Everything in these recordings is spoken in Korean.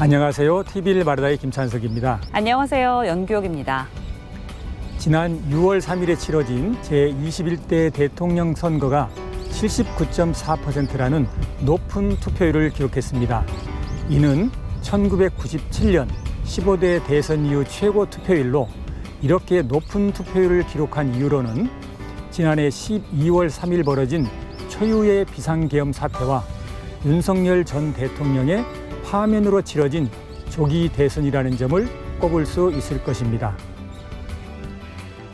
안녕하세요. TV일 마르다의 김찬석입니다. 안녕하세요. 연규옥입니다. 지난 6월 3일에 치러진 제21대 대통령 선거가 79.4%라는 높은 투표율을 기록했습니다. 이는 1997년 15대 대선 이후 최고 투표율로 이렇게 높은 투표율을 기록한 이유로는 지난해 12월 3일 벌어진 초유의 비상계엄 사태와 윤석열 전 대통령의 파면으로 치러진 조기 대선이라는 점을 꼽을 수 있을 것입니다.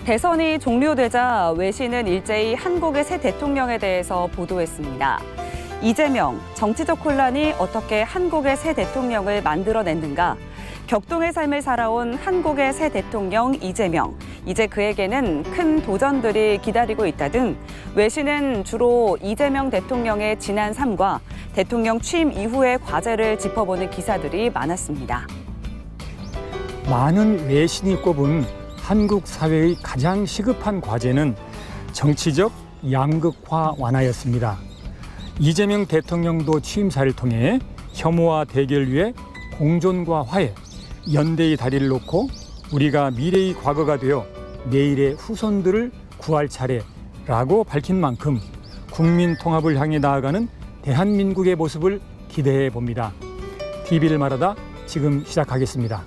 대선이 종료되자 외신은 일제히 한국의 새 대통령에 대해서 보도했습니다. 이재명, 정치적 혼란이 어떻게 한국의 새 대통령을 만들어냈는가? 격동의 삶을 살아온 한국의 새 대통령 이재명, 이제 그에게는 큰 도전들이 기다리고 있다 등 외신은 주로 이재명 대통령의 지난 삶과 대통령 취임 이후의 과제를 짚어보는 기사들이 많았습니다. 많은 외신이 꼽은 한국 사회의 가장 시급한 과제는 정치적 양극화 완화였습니다. 이재명 대통령도 취임사를 통해 혐오와 대결 위에 공존과 화해, 연대의 다리를 놓고 우리가 미래의 과거가 되어 내일의 후손들을 구할 차례라고 밝힌 만큼 국민 통합을 향해 나아가는 대한민국의 모습을 기대해 봅니다. TV를 말하다 지금 시작하겠습니다.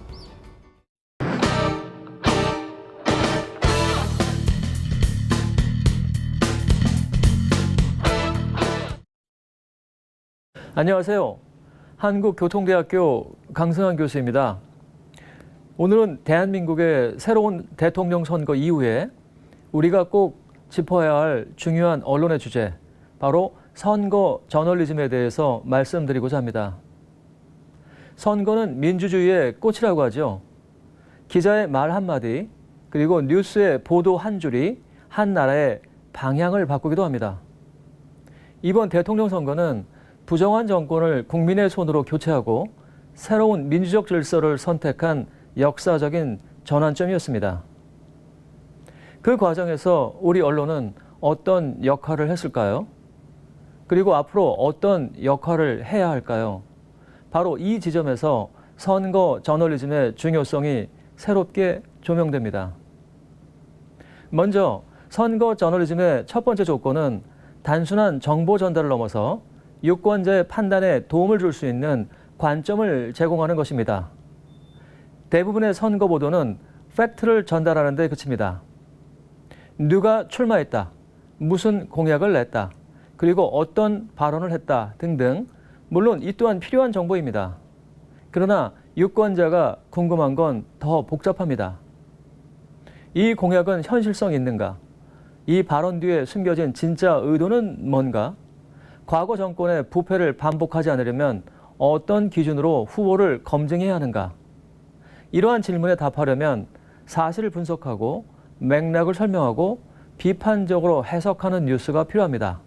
안녕하세요. 한국교통대학교 강승환 교수입니다. 오늘은 대한민국의 새로운 대통령 선거 이후에 우리가 꼭 짚어야 할 중요한 언론의 주제, 바로 선거 저널리즘에 대해서 말씀드리고자 합니다. 선거는 민주주의의 꽃이라고 하죠. 기자의 말 한마디, 그리고 뉴스의 보도 한 줄이 한 나라의 방향을 바꾸기도 합니다. 이번 대통령 선거는 부정한 정권을 국민의 손으로 교체하고 새로운 민주적 질서를 선택한 역사적인 전환점이었습니다. 그 과정에서 우리 언론은 어떤 역할을 했을까요? 그리고 앞으로 어떤 역할을 해야 할까요? 바로 이 지점에서 선거 저널리즘의 중요성이 새롭게 조명됩니다. 먼저 선거 저널리즘의 첫 번째 조건은 단순한 정보 전달을 넘어서 유권자의 판단에 도움을 줄 수 있는 관점을 제공하는 것입니다. 대부분의 선거 보도는 팩트를 전달하는 데 그칩니다. 누가 출마했다, 무슨 공약을 냈다, 그리고 어떤 발언을 했다 등등, 물론 이 또한 필요한 정보입니다. 그러나 유권자가 궁금한 건 더 복잡합니다. 이 공약은 현실성이 있는가? 이 발언 뒤에 숨겨진 진짜 의도는 뭔가? 과거 정권의 부패를 반복하지 않으려면 어떤 기준으로 후보를 검증해야 하는가? 이러한 질문에 답하려면 사실을 분석하고 맥락을 설명하고 비판적으로 해석하는 뉴스가 필요합니다.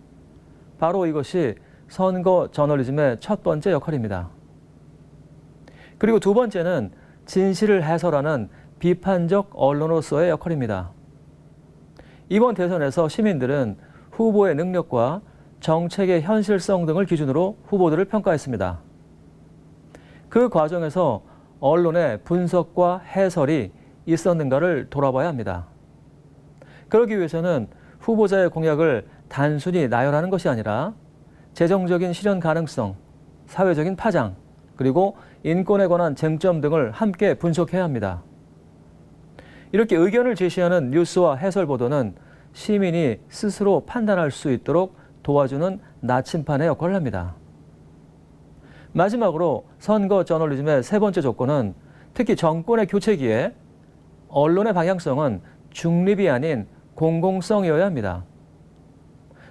바로 이것이 선거 저널리즘의 첫 번째 역할입니다. 그리고 두 번째는 진실을 해설하는 비판적 언론으로서의 역할입니다. 이번 대선에서 시민들은 후보의 능력과 정책의 현실성 등을 기준으로 후보들을 평가했습니다. 그 과정에서 언론의 분석과 해설이 있었는가를 돌아봐야 합니다. 그러기 위해서는 후보자의 공약을 단순히 나열하는 것이 아니라 재정적인 실현 가능성, 사회적인 파장, 그리고 인권에 관한 쟁점 등을 함께 분석해야 합니다. 이렇게 의견을 제시하는 뉴스와 해설 보도는 시민이 스스로 판단할 수 있도록 도와주는 나침판의 역할을 합니다. 마지막으로 선거 저널리즘의 세 번째 조건은 특히 정권의 교체기에 언론의 방향성은 중립이 아닌 공공성이어야 합니다.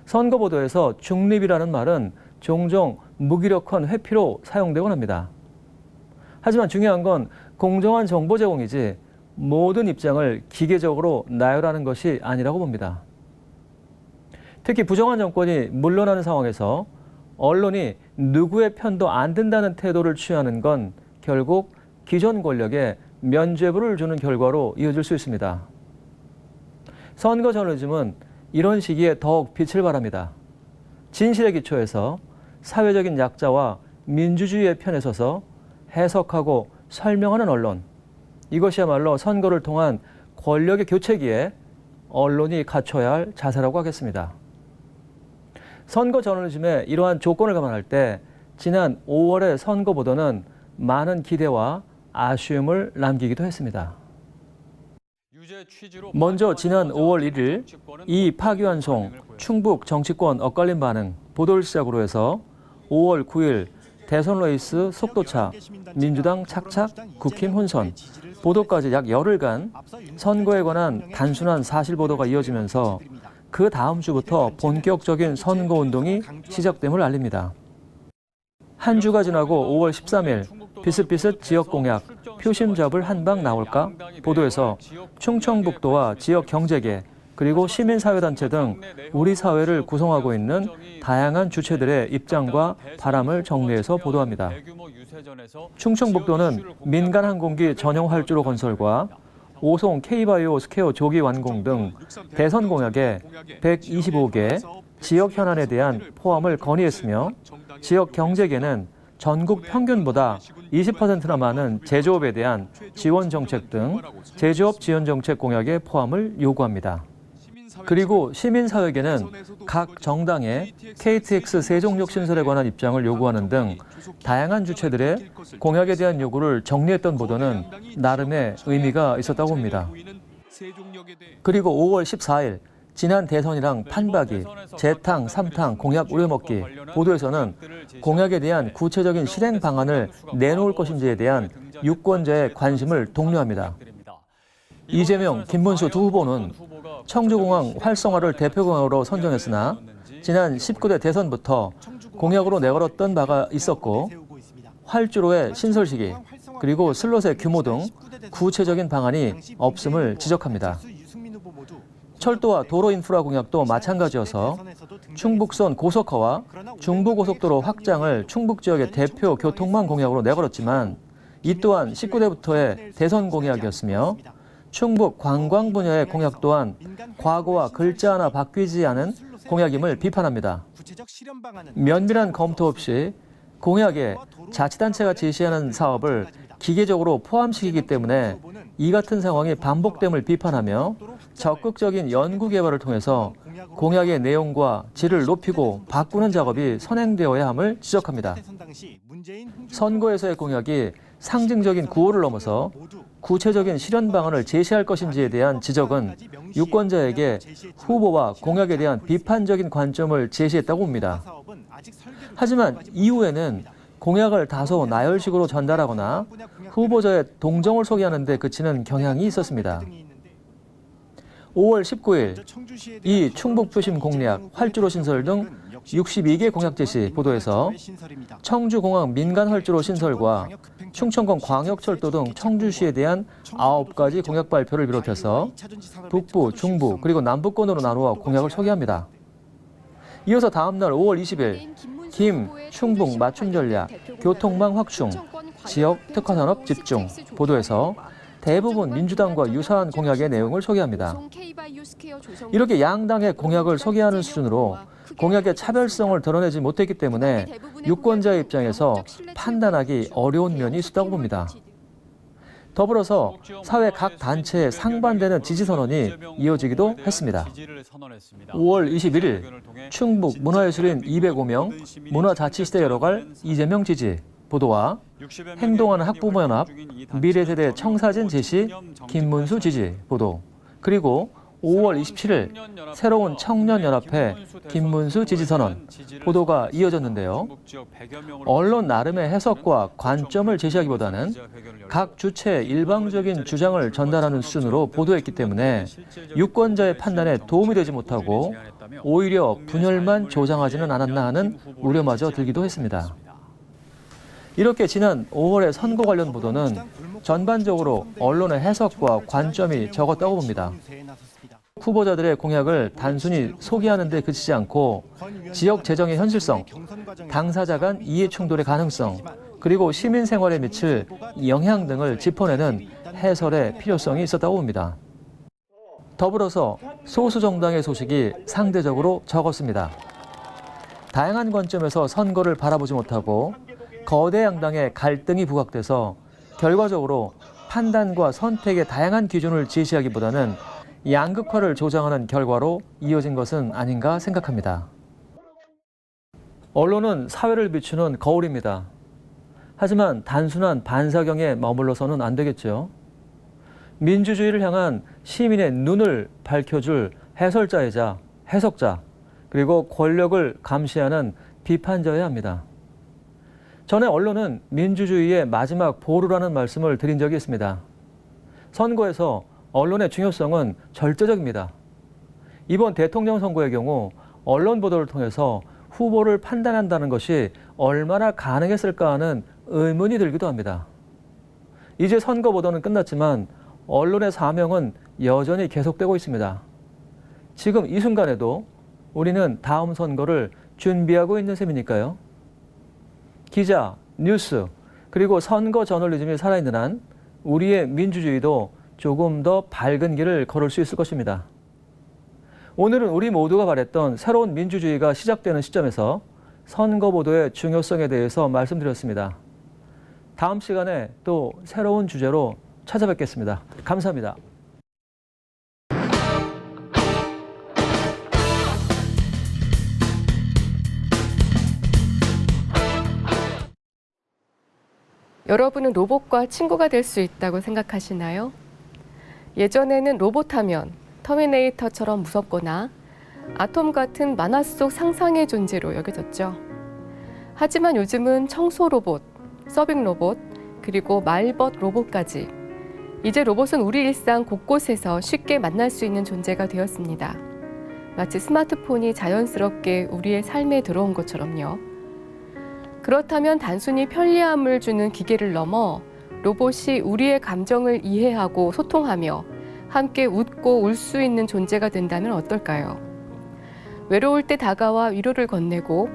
선거 보도에서 중립이라는 말은 종종 무기력한 회피로 사용되곤 합니다. 하지만 중요한 건 공정한 정보 제공이지 모든 입장을 기계적으로 나열하는 것이 아니라고 봅니다. 특히 부정한 정권이 물러나는 상황에서 언론이 누구의 편도 안 든다는 태도를 취하는 건 결국 기존 권력에 면죄부를 주는 결과로 이어질 수 있습니다. 선거 저널리즘은 이런 시기에 더욱 빛을 발합니다. 진실의 기초에서 사회적인 약자와 민주주의의 편에 서서 해석하고 설명하는 언론. 이것이야말로 선거를 통한 권력의 교체기에 언론이 갖춰야 할 자세라고 하겠습니다. 선거 저널리즘의 이러한 조건을 감안할 때 지난 5월의 선거 보도는 많은 기대와 아쉬움을 남기기도 했습니다. 먼저 지난 5월 1일 이 파기환송 충북 정치권 엇갈린 반응 보도를 시작으로 해서 5월 9일 대선 레이스 속도차, 민주당 착착, 국힘 혼선, 보도까지 약 열흘간 선거에 관한 단순한 사실 보도가 이어지면서 그 다음 주부터 본격적인 선거운동이 시작됨을 알립니다. 한 주가 지나고 5월 13일 비슷비슷 지역 공약, 표심 잡을 한 방 나올까? 보도에서 충청북도와 지역 경제계, 그리고 시민사회단체 등 우리 사회를 구성하고 있는 다양한 주체들의 입장과 바람을 정리해서 보도합니다. 충청북도는 민간 항공기 전용 활주로 건설과 오송 K바이오 스퀘어 조기 완공 등 대선 공약에 125개 지역 현안에 대한 포함을 건의했으며 지역 경제계는 전국 평균보다 20%나 많은 제조업에 대한 지원 정책 등 제조업 지원 정책 공약의 포함을 요구합니다. 그리고 시민사회계는 각 정당의 KTX 세종역 신설에 관한 입장을 요구하는 등 다양한 주체들의 공약에 대한 요구를 정리했던 보도는 나름의 의미가 있었다고 봅니다. 그리고 5월 14일 지난 대선이랑 판박이, 재탕, 삼탕, 공약 우려먹기 보도에서는 공약에 대한 구체적인 실행 방안을 내놓을 것인지에 대한 유권자의 관심을 독려합니다. 이재명, 김문수 두 후보는 청주공항 활성화를 대표 공약으로 선정했으나 지난 19대 대선부터 공약으로 내걸었던 바가 있었고 활주로의 신설 시기 그리고 슬롯의 규모 등 구체적인 방안이 없음을 지적합니다. 철도와 도로 인프라 공약도 마찬가지여서 충북선 고속화와 중부고속도로 확장을 충북 지역의 대표 교통망 공약으로 내걸었지만 이 또한 19대부터의 대선 공약이었으며 충북 관광 분야의 공약 또한 과거와 글자 하나 바뀌지 않은 공약임을 비판합니다. 면밀한 검토 없이 공약에 자치단체가 제시하는 사업을 기계적으로 포함시키기 때문에 이 같은 상황이 반복됨을 비판하며 적극적인 연구 개발을 통해서 공약의 내용과 질을 높이고 바꾸는 작업이 선행되어야 함을 지적합니다. 선거에서의 공약이 상징적인 구호를 넘어서 구체적인 실현 방안을 제시할 것인지에 대한 지적은 유권자에게 후보와 공약에 대한 비판적인 관점을 제시했다고 봅니다. 하지만 이후에는 공약을 다소 나열식으로 전달하거나 후보자의 동정을 소개하는 데 그치는 경향이 있었습니다. 5월 19일 이 충북표심 공략, 활주로 신설 등 62개 공약 제시 보도에서 청주공항 민간 활주로 신설과 충청권 광역철도 등 청주시에 대한 9가지 공약 발표를 비롯해서 북부, 중부, 그리고 남부권으로 나누어 공약을 소개합니다. 이어서 다음 날 5월 20일 김, 충북 맞춤 전략, 교통망 확충, 지역 특화산업 집중 보도에서 대부분 민주당과 유사한 공약의 내용을 소개합니다. 이렇게 양당의 공약을 소개하는 수준으로 공약의 차별성을 드러내지 못했기 때문에 유권자의 입장에서 판단하기 어려운 면이 있었다고 봅니다. 더불어서 사회 각 단체에 상반되는 지지 선언이 이어지기도 했습니다. 5월 21일 충북 문화예술인 205명 문화자치시대 열어갈 이재명 지지 보도와 행동하는 학부모연합 미래세대 청사진 제시 김문수 지지 보도 그리고 5월 27일 새로운 청년연합회 김문수 지지선언 보도가 이어졌는데요. 언론 나름의 해석과 관점을 제시하기보다는 각 주체의 일방적인 주장을 전달하는 수준으로 보도했기 때문에 유권자의 판단에 도움이 되지 못하고 오히려 분열만 조장하지는 않았나 하는 우려마저 들기도 했습니다. 이렇게 지난 5월의 선거 관련 보도는 전반적으로 언론의 해석과 관점이 적었다고 봅니다. 후보자들의 공약을 단순히 소개하는 데 그치지 않고 지역 재정의 현실성, 당사자 간 이해 충돌의 가능성, 그리고 시민 생활에 미칠 영향 등을 짚어내는 해설의 필요성이 있었다고 봅니다. 더불어서 소수 정당의 소식이 상대적으로 적었습니다. 다양한 관점에서 선거를 바라보지 못하고 거대 양당의 갈등이 부각돼서 결과적으로 판단과 선택의 다양한 기준을 제시하기보다는 양극화를 조장하는 결과로 이어진 것은 아닌가 생각합니다. 언론은 사회를 비추는 거울입니다. 하지만 단순한 반사경에 머물러서는 안 되겠죠. 민주주의를 향한 시민의 눈을 밝혀줄 해설자이자 해석자, 그리고 권력을 감시하는 비판자여야 합니다. 전에 언론은 민주주의의 마지막 보루라는 말씀을 드린 적이 있습니다. 선거에서 언론의 중요성은 절대적입니다. 이번 대통령 선거의 경우 언론 보도를 통해서 후보를 판단한다는 것이 얼마나 가능했을까 하는 의문이 들기도 합니다. 이제 선거 보도는 끝났지만 언론의 사명은 여전히 계속되고 있습니다. 지금 이 순간에도 우리는 다음 선거를 준비하고 있는 셈이니까요. 기자, 뉴스, 그리고 선거 저널리즘이 살아있는 한 우리의 민주주의도 조금 더 밝은 길을 걸을 수 있을 것입니다. 오늘은 우리 모두가 바랬던 새로운 민주주의가 시작되는 시점에서 선거 보도의 중요성에 대해서 말씀드렸습니다. 다음 시간에 또 새로운 주제로 찾아뵙겠습니다. 감사합니다. 여러분은 로봇과 친구가 될 수 있다고 생각하시나요? 예전에는 로봇하면 터미네이터처럼 무섭거나 아톰 같은 만화 속 상상의 존재로 여겨졌죠. 하지만 요즘은 청소 로봇, 서빙 로봇, 그리고 말벗 로봇까지 이제 로봇은 우리 일상 곳곳에서 쉽게 만날 수 있는 존재가 되었습니다. 마치 스마트폰이 자연스럽게 우리의 삶에 들어온 것처럼요. 그렇다면 단순히 편리함을 주는 기계를 넘어 로봇이 우리의 감정을 이해하고 소통하며 함께 웃고 울 수 있는 존재가 된다면 어떨까요? 외로울 때 다가와 위로를 건네고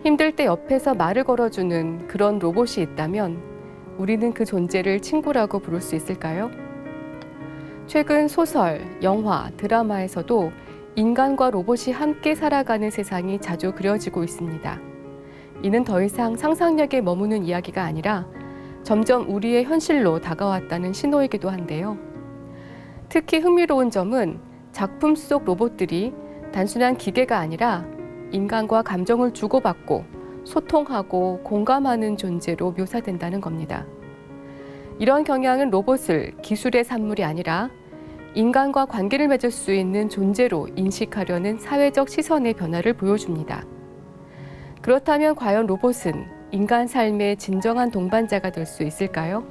힘들 때 옆에서 말을 걸어주는 그런 로봇이 있다면 우리는 그 존재를 친구라고 부를 수 있을까요? 최근 소설, 영화, 드라마에서도 인간과 로봇이 함께 살아가는 세상이 자주 그려지고 있습니다. 이는 더 이상 상상력에 머무는 이야기가 아니라 점점 우리의 현실로 다가왔다는 신호이기도 한데요. 특히 흥미로운 점은 작품 속 로봇들이 단순한 기계가 아니라 인간과 감정을 주고받고 소통하고 공감하는 존재로 묘사된다는 겁니다. 이런 경향은 로봇을 기술의 산물이 아니라 인간과 관계를 맺을 수 있는 존재로 인식하려는 사회적 시선의 변화를 보여줍니다. 그렇다면 과연 로봇은 인간 삶의 진정한 동반자가 될 수 있을까요?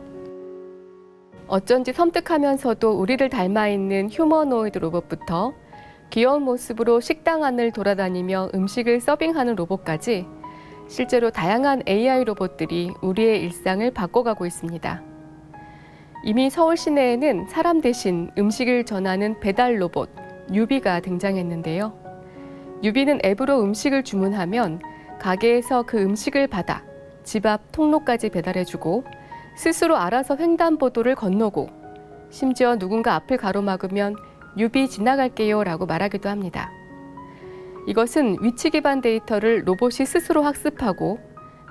어쩐지 섬뜩하면서도 우리를 닮아 있는 휴머노이드 로봇부터 귀여운 모습으로 식당 안을 돌아다니며 음식을 서빙하는 로봇까지 실제로 다양한 AI 로봇들이 우리의 일상을 바꿔가고 있습니다. 이미 서울 시내에는 사람 대신 음식을 전하는 배달 로봇 유비가 등장했는데요. 유비는 앱으로 음식을 주문하면 가게에서 그 음식을 받아 집 앞 통로까지 배달해주고 스스로 알아서 횡단보도를 건너고 심지어 누군가 앞을 가로막으면 유비 지나갈게요 라고 말하기도 합니다. 이것은 위치 기반 데이터를 로봇이 스스로 학습하고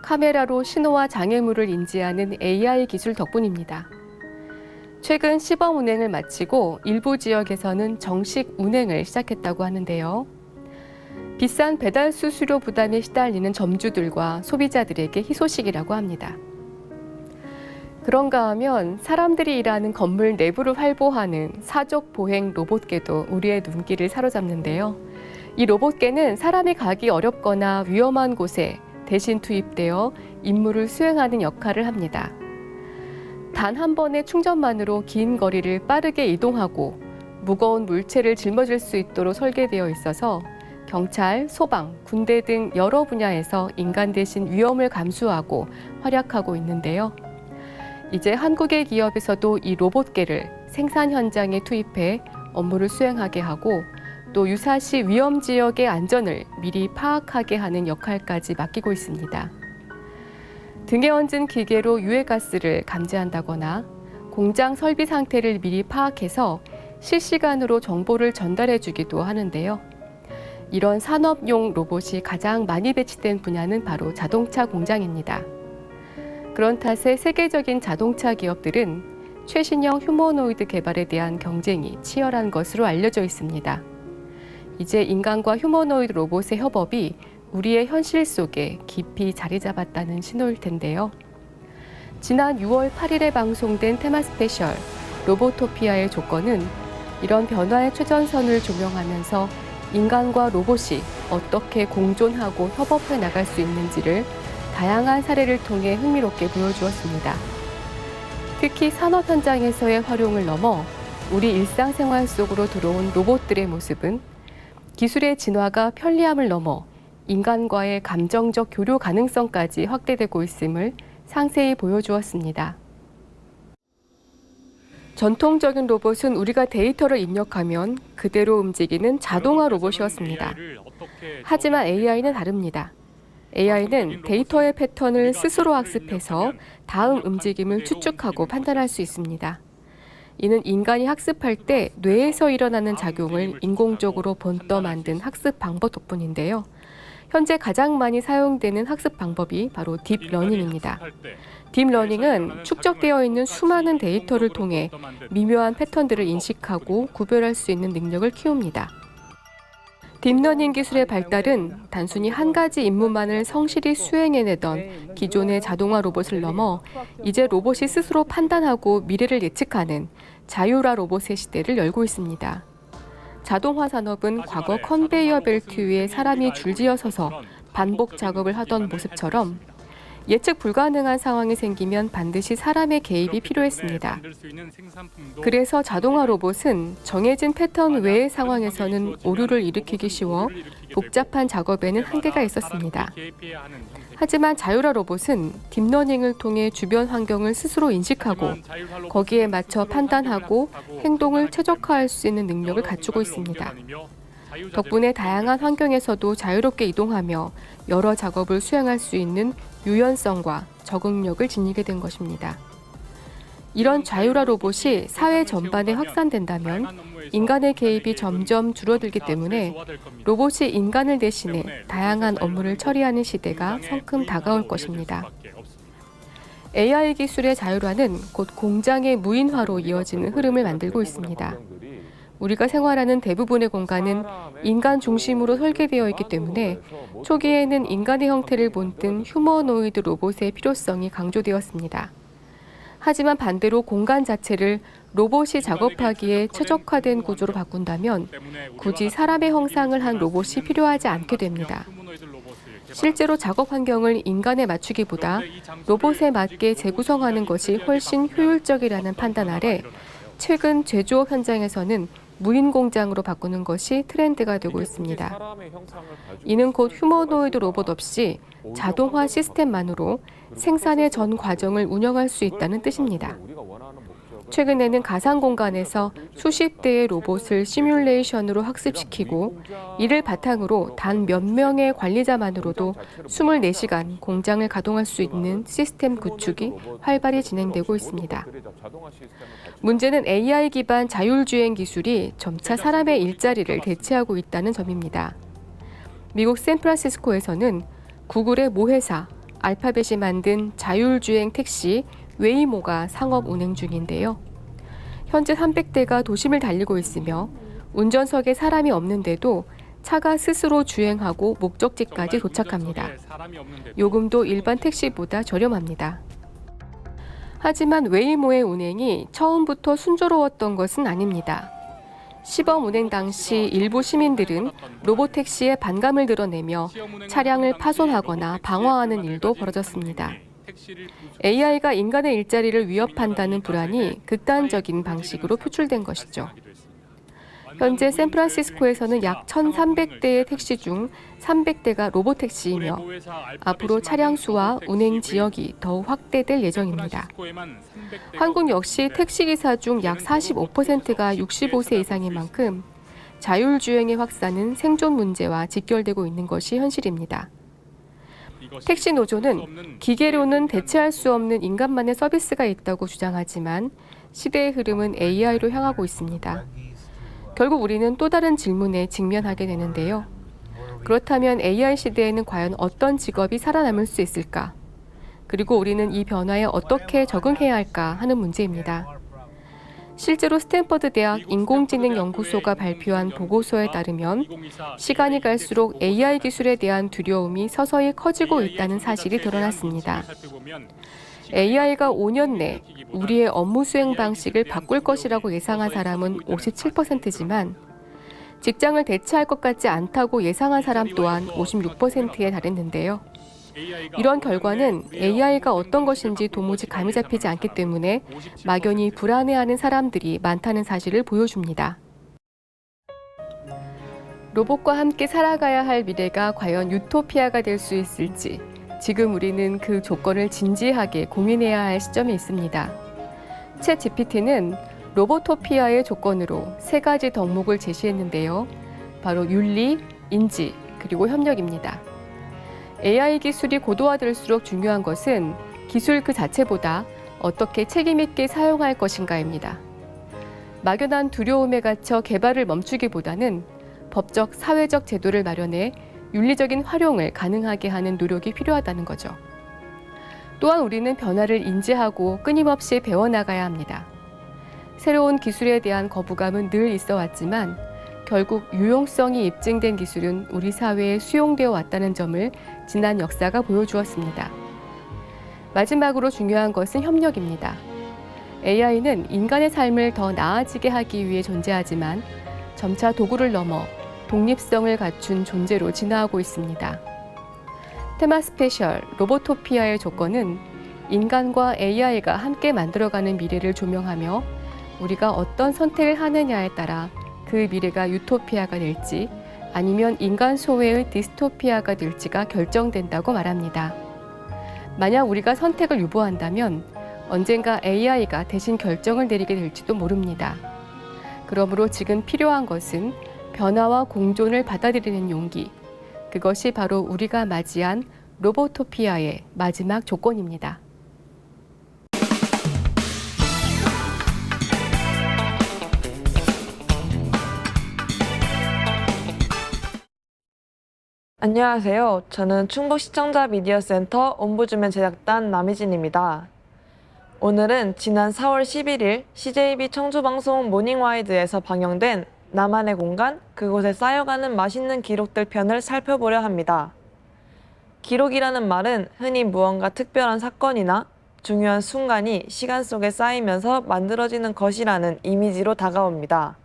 카메라로 신호와 장애물을 인지하는 AI 기술 덕분입니다. 최근 시범 운행을 마치고 일부 지역에서는 정식 운행을 시작했다고 하는데요. 비싼 배달 수수료 부담에 시달리는 점주들과 소비자들에게 희소식이라고 합니다. 그런가 하면 사람들이 일하는 건물 내부를 활보하는 사족 보행 로봇개도 우리의 눈길을 사로잡는데요. 이 로봇개는 사람이 가기 어렵거나 위험한 곳에 대신 투입되어 임무를 수행하는 역할을 합니다. 단 한 번의 충전만으로 긴 거리를 빠르게 이동하고 무거운 물체를 짊어질 수 있도록 설계되어 있어서 경찰, 소방, 군대 등 여러 분야에서 인간 대신 위험을 감수하고 활약하고 있는데요. 이제 한국의 기업에서도 이 로봇개를 생산 현장에 투입해 업무를 수행하게 하고 또 유사시 위험 지역의 안전을 미리 파악하게 하는 역할까지 맡기고 있습니다. 등에 얹은 기계로 유해가스를 감지한다거나 공장 설비 상태를 미리 파악해서 실시간으로 정보를 전달해 주기도 하는데요. 이런 산업용 로봇이 가장 많이 배치된 분야는 바로 자동차 공장입니다. 그런 탓에 세계적인 자동차 기업들은 최신형 휴머노이드 개발에 대한 경쟁이 치열한 것으로 알려져 있습니다. 이제 인간과 휴머노이드 로봇의 협업이 우리의 현실 속에 깊이 자리 잡았다는 신호일 텐데요. 지난 6월 8일에 방송된 테마 스페셜 로보토피아의 조건은 이런 변화의 최전선을 조명하면서 인간과 로봇이 어떻게 공존하고 협업해 나갈 수 있는지를 다양한 사례를 통해 흥미롭게 보여주었습니다. 특히 산업 현장에서의 활용을 넘어 우리 일상생활 속으로 들어온 로봇들의 모습은 기술의 진화가 편리함을 넘어 인간과의 감정적 교류 가능성까지 확대되고 있음을 상세히 보여주었습니다. 전통적인 로봇은 우리가 데이터를 입력하면 그대로 움직이는 자동화 로봇이었습니다. 하지만 AI는 다릅니다. AI는 데이터의 패턴을 스스로 학습해서 다음 움직임을 추측하고 판단할 수 있습니다. 이는 인간이 학습할 때 뇌에서 일어나는 작용을 인공적으로 본떠 만든 학습 방법 덕분인데요. 현재 가장 많이 사용되는 학습 방법이 바로 딥러닝입니다. 딥러닝은 축적되어 있는 수많은 데이터를 통해 미묘한 패턴들을 인식하고 구별할 수 있는 능력을 키웁니다. 딥러닝 기술의 발달은 단순히 한 가지 임무만을 성실히 수행해내던 기존의 자동화 로봇을 넘어 이제 로봇이 스스로 판단하고 미래를 예측하는 자율화 로봇의 시대를 열고 있습니다. 자동화 산업은 과거 컨베이어 벨트 위에 사람이 줄지어 서서 반복 작업을 하던 모습처럼 예측 불가능한 상황이 생기면 반드시 사람의 개입이 필요했습니다. 그래서 자동화 로봇은 정해진 패턴 외의 상황에서는 오류를 일으키기 쉬워 복잡한 작업에는 한계가 있었습니다. 하지만 자율화 로봇은 딥러닝을 통해 주변 환경을 스스로 인식하고 거기에 맞춰 판단하고 행동을 최적화할 수 있는 능력을 갖추고 있습니다. 덕분에 다양한 환경에서도 자유롭게 이동하며 여러 작업을 수행할 수 있는 유연성과 적응력을 지니게 된 것입니다. 이런 자율화 로봇이 사회 전반에 확산된다면 인간의 개입이 점점 줄어들기 때문에 로봇이 인간을 대신해 다양한 업무를 처리하는 시대가 성큼 다가올 것입니다. AI 기술의 자율화는 곧 공장의 무인화로 이어지는 흐름을 만들고 있습니다. 우리가 생활하는 대부분의 공간은 인간 중심으로 설계되어 있기 때문에 초기에는 인간의 형태를 본뜬 휴머노이드 로봇의 필요성이 강조되었습니다. 하지만 반대로 공간 자체를 로봇이 작업하기에 최적화된 구조로 바꾼다면 굳이 사람의 형상을 한 로봇이 필요하지 않게 됩니다. 실제로 작업 환경을 인간에 맞추기보다 로봇에 맞게 재구성하는 것이 훨씬 효율적이라는 판단 아래 최근 제조업 현장에서는 무인 공장으로 바꾸는 것이 트렌드가 되고 있습니다. 이는 곧 휴머노이드 로봇 없이 자동화 시스템만으로 생산의 전 과정을 운영할 수 있다는 뜻입니다. 최근에는 가상 공간에서 수십 대의 로봇을 시뮬레이션으로 학습시키고 이를 바탕으로 단 몇 명의 관리자만으로도 24시간 공장을 가동할 수 있는 시스템 구축이 활발히 진행되고 있습니다. 문제는 AI 기반 자율주행 기술이 점차 사람의 일자리를 대체하고 있다는 점입니다. 미국 샌프란시스코에서는 구글의 모회사 알파벳이 만든 자율주행 택시 웨이모가 상업 운행 중인데요. 현재 300대가 도심을 달리고 있으며 운전석에 사람이 없는데도 차가 스스로 주행하고 목적지까지 도착합니다. 요금도 일반 택시보다 저렴합니다. 하지만 웨이모의 운행이 처음부터 순조로웠던 것은 아닙니다. 시범 운행 당시 일부 시민들은 로봇택시에 반감을 드러내며 차량을 파손하거나 방화하는 일도 벌어졌습니다. AI가 인간의 일자리를 위협한다는 불안이 극단적인 방식으로 표출된 것이죠. 현재 샌프란시스코에서는 약 1,300대의 택시 중 300대가 로봇택시이며 앞으로 차량 수와 운행 지역이 더욱 확대될 예정입니다. 한국 역시 택시기사 중 약 45%가 65세 이상인 만큼 자율주행의 확산은 생존 문제와 직결되고 있는 것이 현실입니다. 택시 노조는 기계로는 대체할 수 없는 인간만의 서비스가 있다고 주장하지만 시대의 흐름은 AI로 향하고 있습니다. 결국 우리는 또 다른 질문에 직면하게 되는데요. 그렇다면 AI 시대에는 과연 어떤 직업이 살아남을 수 있을까? 그리고 우리는 이 변화에 어떻게 적응해야 할까 하는 문제입니다. 실제로 스탠퍼드 대학 인공지능연구소가 발표한 보고서에 따르면 시간이 갈수록 AI 기술에 대한 두려움이 서서히 커지고 있다는 사실이 드러났습니다. AI가 5년 내 우리의 업무 수행 방식을 바꿀 것이라고 예상한 사람은 57%지만 직장을 대체할 것 같지 않다고 예상한 사람 또한 56%에 달했는데요. 이런 결과는 AI가 어떤 것인지 도무지 감이 잡히지 않기 때문에 막연히 불안해하는 사람들이 많다는 사실을 보여줍니다. 로봇과 함께 살아가야 할 미래가 과연 유토피아가 될 수 있을지 지금 우리는 그 조건을 진지하게 고민해야 할 시점에 있습니다. 챗 GPT는 로보토피아의 조건으로 3가지 덕목을 제시했는데요. 바로 윤리, 인지, 그리고 협력입니다. AI 기술이 고도화될수록 중요한 것은 기술 그 자체보다 어떻게 책임 있게 사용할 것인가입니다. 막연한 두려움에 갇혀 개발을 멈추기보다는 법적, 사회적 제도를 마련해 윤리적인 활용을 가능하게 하는 노력이 필요하다는 거죠. 또한 우리는 변화를 인지하고 끊임없이 배워나가야 합니다. 새로운 기술에 대한 거부감은 늘 있어 왔지만 결국 유용성이 입증된 기술은 우리 사회에 수용되어 왔다는 점을 지난 역사가 보여주었습니다. 마지막으로 중요한 것은 협력입니다. AI는 인간의 삶을 더 나아지게 하기 위해 존재하지만 점차 도구를 넘어 독립성을 갖춘 존재로 진화하고 있습니다. 테마 스페셜 로보토피아의 조건은 인간과 AI가 함께 만들어가는 미래를 조명하며 우리가 어떤 선택을 하느냐에 따라 그 미래가 유토피아가 될지 아니면 인간 소외의 디스토피아가 될지가 결정된다고 말합니다. 만약 우리가 선택을 유보한다면 언젠가 AI가 대신 결정을 내리게 될지도 모릅니다. 그러므로 지금 필요한 것은 변화와 공존을 받아들이는 용기. 그것이 바로 우리가 맞이한 로보토피아의 마지막 조건입니다. 안녕하세요. 저는 충북시청자 미디어센터 옴부즈맨 제작단 남희진입니다. 오늘은 지난 4월 11일 CJB 청주방송 모닝와이드에서 방영된 나만의 공간, 그곳에 쌓여가는 맛있는 기록들 편을 살펴보려 합니다. 기록이라는 말은 흔히 무언가 특별한 사건이나 중요한 순간이 시간 속에 쌓이면서 만들어지는 것이라는 이미지로 다가옵니다.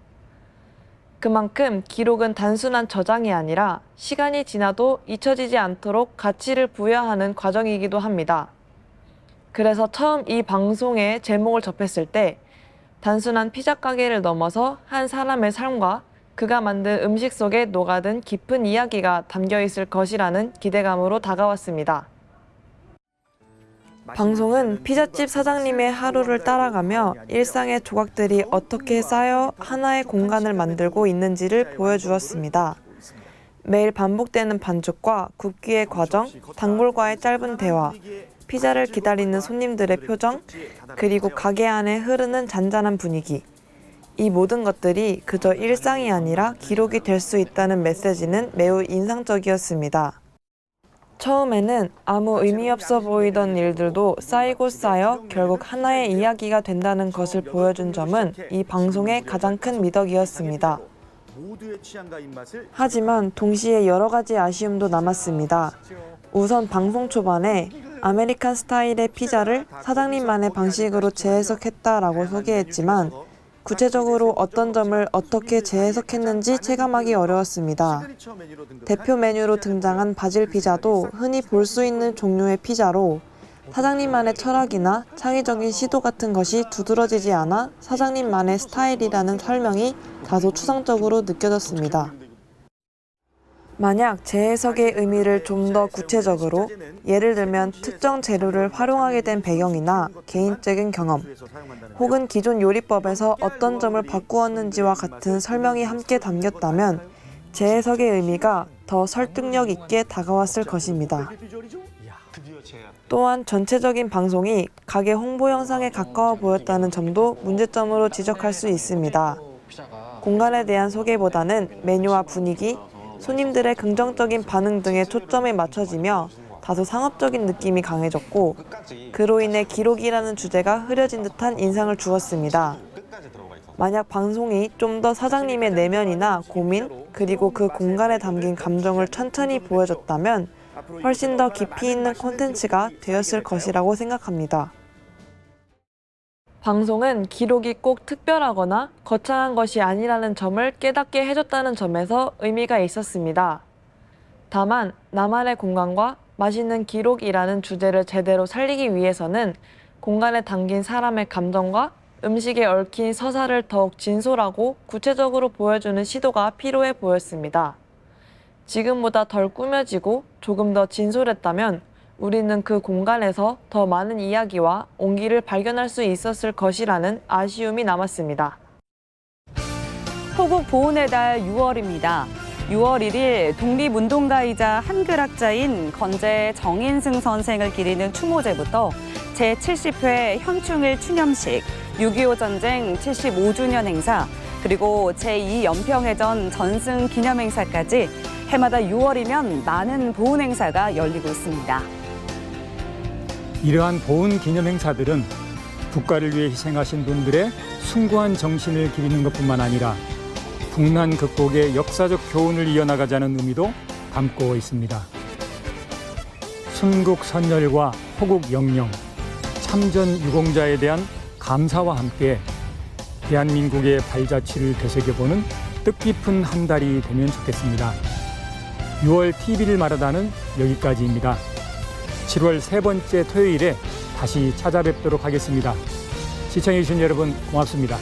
그만큼 기록은 단순한 저장이 아니라 시간이 지나도 잊혀지지 않도록 가치를 부여하는 과정이기도 합니다. 그래서 처음 이 방송의 제목을 접했을 때 단순한 피자 가게를 넘어서 한 사람의 삶과 그가 만든 음식 속에 녹아든 깊은 이야기가 담겨 있을 것이라는 기대감으로 다가왔습니다. 방송은 피자집 사장님의 하루를 따라가며 일상의 조각들이 어떻게 쌓여 하나의 공간을 만들고 있는지를 보여주었습니다. 매일 반복되는 반죽과 굽기의 과정, 단골과의 짧은 대화, 피자를 기다리는 손님들의 표정, 그리고 가게 안에 흐르는 잔잔한 분위기. 이 모든 것들이 그저 일상이 아니라 기록이 될 수 있다는 메시지는 매우 인상적이었습니다. 처음에는 아무 의미 없어 보이던 일들도 쌓이고 쌓여 결국 하나의 이야기가 된다는 것을 보여준 점은 이 방송의 가장 큰 미덕이었습니다. 하지만 동시에 여러 가지 아쉬움도 남았습니다. 우선 방송 초반에 아메리칸 스타일의 피자를 사장님만의 방식으로 재해석했다라고 소개했지만 구체적으로 어떤 점을 어떻게 재해석했는지 체감하기 어려웠습니다. 대표 메뉴로 등장한 바질 피자도 흔히 볼 수 있는 종류의 피자로 사장님만의 철학이나 창의적인 시도 같은 것이 두드러지지 않아 사장님만의 스타일이라는 설명이 다소 추상적으로 느껴졌습니다. 만약 재해석의 의미를 좀 더 구체적으로, 예를 들면 특정 재료를 활용하게 된 배경이나 개인적인 경험, 혹은 기존 요리법에서 어떤 점을 바꾸었는지와 같은 설명이 함께 담겼다면 재해석의 의미가 더 설득력 있게 다가왔을 것입니다. 또한 전체적인 방송이 가게 홍보 영상에 가까워 보였다는 점도 문제점으로 지적할 수 있습니다. 공간에 대한 소개보다는 메뉴와 분위기, 손님들의 긍정적인 반응 등에 초점이 맞춰지며 다소 상업적인 느낌이 강해졌고 그로 인해 기록이라는 주제가 흐려진 듯한 인상을 주었습니다. 만약 방송이 좀 더 사장님의 내면이나 고민, 그리고 그 공간에 담긴 감정을 천천히 보여줬다면 훨씬 더 깊이 있는 콘텐츠가 되었을 것이라고 생각합니다. 방송은 기록이 꼭 특별하거나 거창한 것이 아니라는 점을 깨닫게 해줬다는 점에서 의미가 있었습니다. 다만 나만의 공간과 맛있는 기록이라는 주제를 제대로 살리기 위해서는 공간에 담긴 사람의 감정과 음식에 얽힌 서사를 더욱 진솔하고 구체적으로 보여주는 시도가 필요해 보였습니다. 지금보다 덜 꾸며지고 조금 더 진솔했다면 우리는 그 공간에서 더 많은 이야기와 온기를 발견할 수 있었을 것이라는 아쉬움이 남았습니다. 호국 보훈의 달 6월입니다. 6월 1일 독립운동가이자 한글학자인 건재 정인승 선생을 기리는 추모제부터 제70회 현충일 추념식, 6.25 전쟁 75주년 행사, 그리고 제2연평해전 전승 기념행사까지 해마다 6월이면 많은 보훈 행사가 열리고 있습니다. 이러한 보훈 기념 행사들은 국가를 위해 희생하신 분들의 숭고한 정신을 기리는 것뿐만 아니라 국난 극복의 역사적 교훈을 이어나가자는 의미도 담고 있습니다. 순국 선열과 호국 영령, 참전 유공자에 대한 감사와 함께 대한민국의 발자취를 되새겨보는 뜻깊은 한 달이 되면 좋겠습니다. 6월 TV를 말하다는 여기까지입니다. 7월 세 번째 토요일에 다시 찾아뵙도록 하겠습니다. 시청해주신 여러분 고맙습니다.